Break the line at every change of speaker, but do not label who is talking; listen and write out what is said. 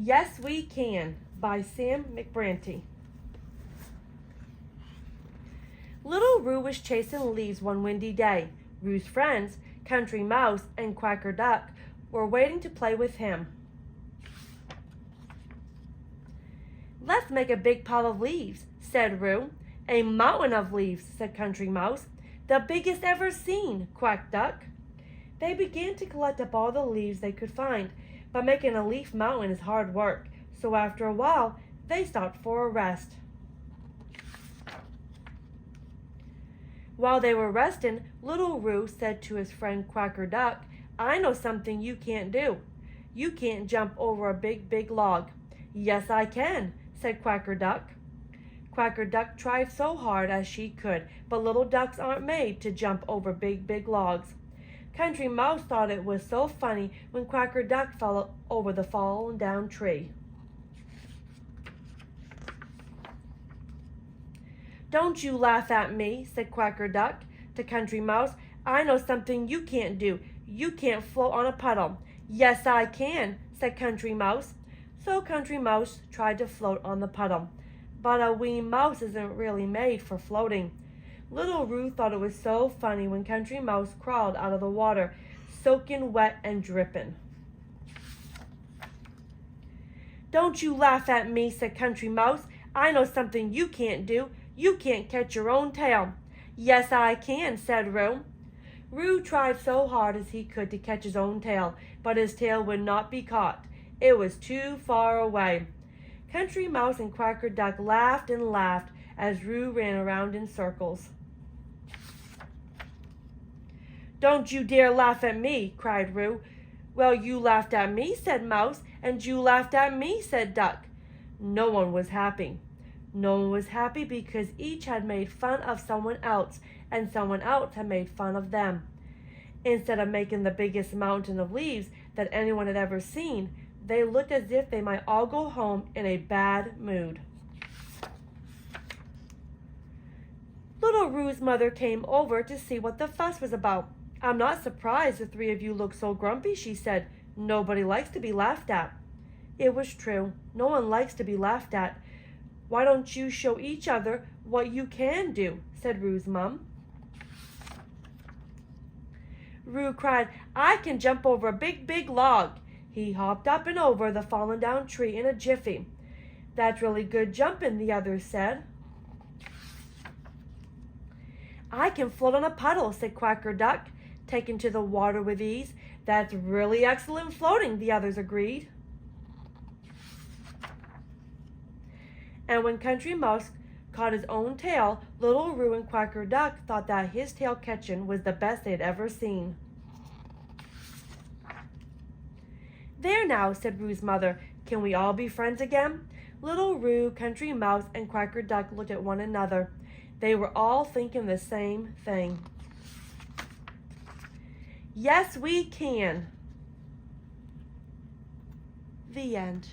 Yes, We Can by Sam McBranty. Little Roo was chasing leaves one windy day. Roo's friends, Country Mouse and Quacker Duck, were waiting to play with him. Let's make a big pile of leaves, said Roo. A mountain of leaves, said Country Mouse. The biggest ever seen, quacked Duck. They began to collect up all the leaves they could find, but making a leaf mountain is hard work, so after a while they stopped for a rest. While they were resting, Little Roo said to his friend Quacker Duck, I know something you can't do. You can't jump over a big log. Yes, I can, said Quacker Duck. Quacker Duck tried so hard as she could, but little ducks aren't made to jump over big logs. Country Mouse thought it was so funny when Quacker Duck fell over the fallen down tree. Don't you laugh at me, said Quacker Duck to Country Mouse. I know something you can't do. You can't float on a puddle. Yes, I can, said Country Mouse. So Country Mouse tried to float on the puddle. But a wee mouse isn't really made for floating. Little Roo thought it was so funny when Country Mouse crawled out of the water, soaking wet and dripping. Don't you laugh at me, said Country Mouse. I know something you can't do. You can't catch your own tail. Yes, I can, said Roo. Roo tried so hard as he could to catch his own tail, but his tail would not be caught. It was too far away. Country Mouse and Quacker Duck laughed and laughed as Roo ran around in circles. Don't you dare laugh at me, cried Roo. Well, you laughed at me, said Mouse, and you laughed at me, said Duck. No one was happy. No one was happy because each had made fun of someone else, and someone else had made fun of them. Instead of making the biggest mountain of leaves that anyone had ever seen, they looked as if they might all go home in a bad mood. Little Roo's mother came over to see what the fuss was about. I'm not surprised the three of you look so grumpy, she said. Nobody likes to be laughed at. It was true. No one likes to be laughed at. Why don't you show each other what you can do, said Roo's mom. Roo cried, I can jump over a big log. He hopped up and over the fallen down tree in a jiffy. That's really good jumping, the others said. I can float on a puddle, said Quacker Duck, taken to the water with ease. That's really excellent floating, the others agreed. And when Country Mouse caught his own tail, Little Roo and Quacker Duck thought that his tail catching was the best they'd ever seen. There now, said Roo's mother, can we all be friends again? Little Roo, Country Mouse, and Quacker Duck looked at one another. They were all thinking the same thing. Yes, we can. The end.